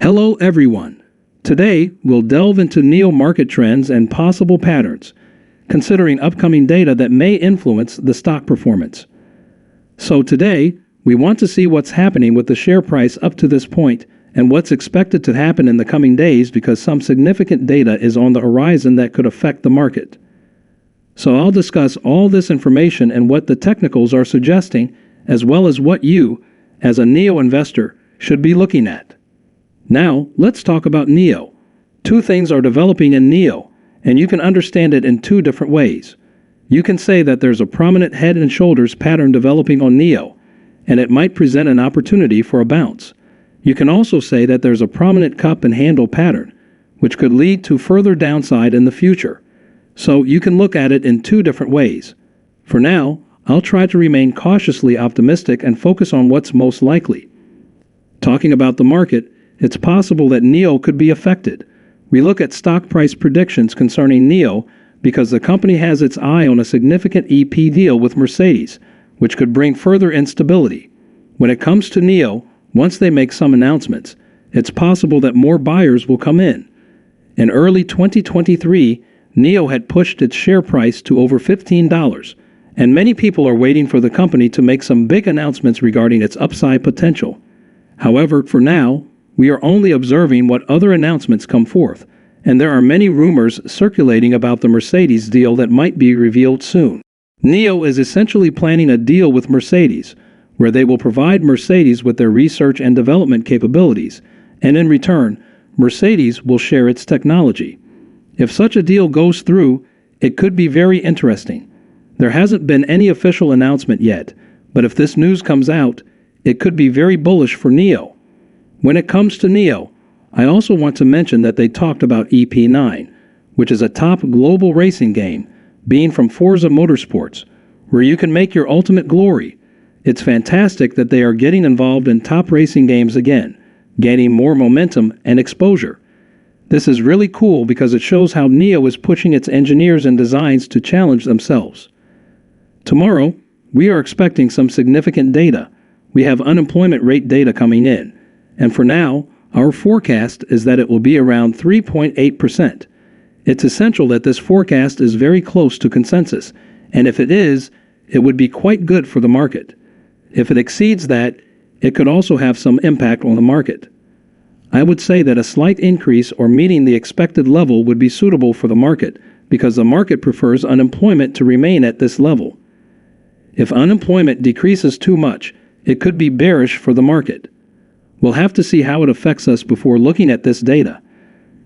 Hello everyone. Today, we'll delve into NIO market trends and possible patterns, considering upcoming data that may influence the stock performance. So today, we want to see what's happening with the share price up to this point and what's expected to happen in the coming days because some significant data is on the horizon that could affect the market. So I'll discuss all this information and what the technicals are suggesting, as well as what you, as a NIO investor, should be looking at. Now, let's talk about NIO. Two things are developing in NIO, and you can understand it in two different ways. You can say that there's a prominent head and shoulders pattern developing on NIO, and it might present an opportunity for a bounce. You can also say that there's a prominent cup and handle pattern, which could lead to further downside in the future. So you can look at it in two different ways. For now, I'll try to remain cautiously optimistic and focus on what's most likely. Talking about the market, it's possible that NIO could be affected. We look at stock price predictions concerning NIO because the company has its eye on a significant EP deal with Mercedes, which could bring further instability. When it comes to NIO, once they make some announcements, it's possible that more buyers will come in. In early 2023, NIO had pushed its share price to over $15, and many people are waiting for the company to make some big announcements regarding its upside potential. However, for now, we are only observing what other announcements come forth, and there are many rumors circulating about the Mercedes deal that might be revealed soon. NIO is essentially planning a deal with Mercedes, where they will provide Mercedes with their research and development capabilities, and in return, Mercedes will share its technology. If such a deal goes through, it could be very interesting. There hasn't been any official announcement yet, but if this news comes out, it could be very bullish for NIO. When it comes to NIO, I also want to mention that they talked about EP9, which is a top global racing game, being from Forza Motorsports, where you can make your ultimate glory. It's fantastic that they are getting involved in top racing games again, gaining more momentum and exposure. This is really cool because it shows how NIO is pushing its engineers and designs to challenge themselves. Tomorrow, we are expecting some significant data. We have unemployment rate data coming in. And for now, our forecast is that it will be around 3.8%. It's essential that this forecast is very close to consensus, and if it is, it would be quite good for the market. If it exceeds that, it could also have some impact on the market. I would say that a slight increase or meeting the expected level would be suitable for the market because the market prefers unemployment to remain at this level. If unemployment decreases too much, it could be bearish for the market. We'll have to see how it affects us before looking at this data.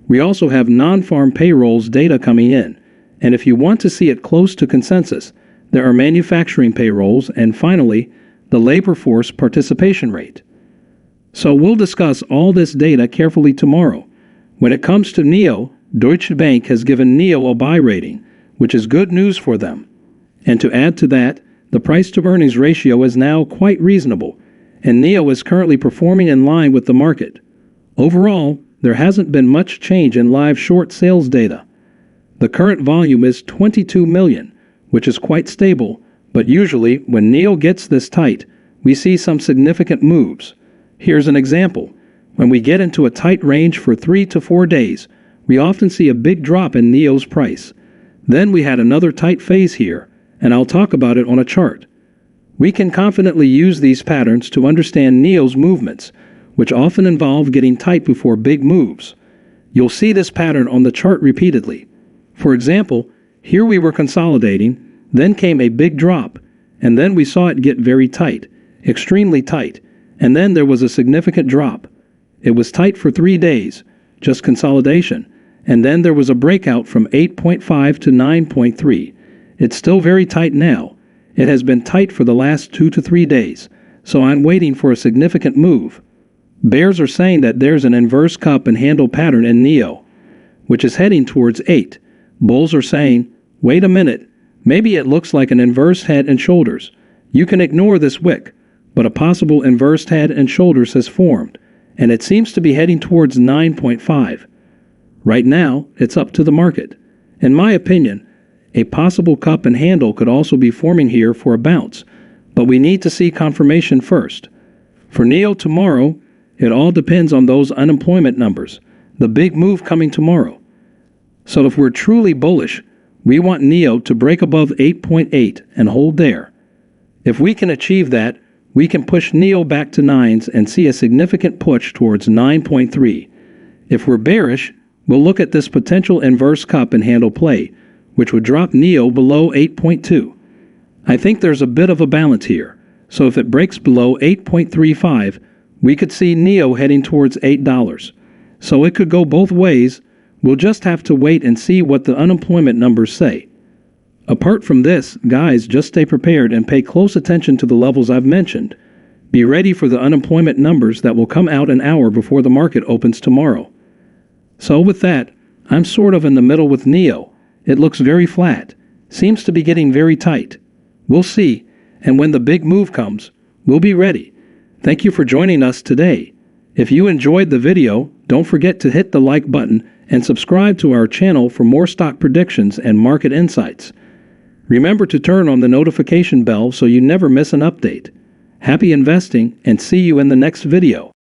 We also have non-farm payrolls data coming in, and if you want to see it close to consensus, there are manufacturing payrolls and finally, the labor force participation rate. So we'll discuss all this data carefully tomorrow. When it comes to NIO, Deutsche Bank has given NIO a buy rating, which is good news for them. And to add to that, the price-to-earnings ratio is now quite reasonable, and NIO is currently performing in line with the market. Overall, there hasn't been much change in live short sales data. The current volume is 22 million, which is quite stable, but usually when NIO gets this tight, we see some significant moves. Here's an example. When we get into a tight range for 3 to 4 days, we often see a big drop in NIO's price. Then we had another tight phase here, and I'll talk about it on a chart. We can confidently use these patterns to understand NIO's movements, which often involve getting tight before big moves. You'll see this pattern on the chart repeatedly. For example, here we were consolidating, then came a big drop, and then we saw it get very tight, extremely tight, and then there was a significant drop. It was tight for 3 days, just consolidation, and then there was a breakout from 8.5 to 9.3. It's still very tight now. It has been tight for the last 2 to 3 days, so I'm waiting for a significant move. Bears are saying that there's an inverse cup and handle pattern in NIO, which is heading towards 8. Bulls are saying, wait a minute, maybe it looks like an inverse head and shoulders. You can ignore this wick, but a possible inverse head and shoulders has formed, and it seems to be heading towards 9.5. Right now, it's up to the market. In my opinion, a possible cup and handle could also be forming here for a bounce, but we need to see confirmation first. For NIO tomorrow, It all depends on those unemployment numbers, the big move coming tomorrow. So if we're truly bullish, we want NIO to break above 8.8 and hold there. If we can achieve that, we can push NIO back to 9s and see a significant push towards 9.3. If we're bearish, we'll look at this potential inverse cup and handle play, which would drop NIO below 8.2. I think there's a bit of a balance here, so if it breaks below 8.35, we could see NIO heading towards $8. So it could go both ways. We'll just have to wait and see what the unemployment numbers say. Apart from this, guys, just stay prepared and pay close attention to the levels I've mentioned. Be ready for the unemployment numbers that will come out an hour before the market opens tomorrow. So with that, I'm sort of in the middle with NIO. It looks very flat. Seems to be getting very tight. We'll see, and when the big move comes, we'll be ready. Thank you for joining us today. If you enjoyed the video, don't forget to hit the like button and subscribe to our channel for more stock predictions and market insights. Remember to turn on the notification bell so you never miss an update. Happy investing and see you in the next video.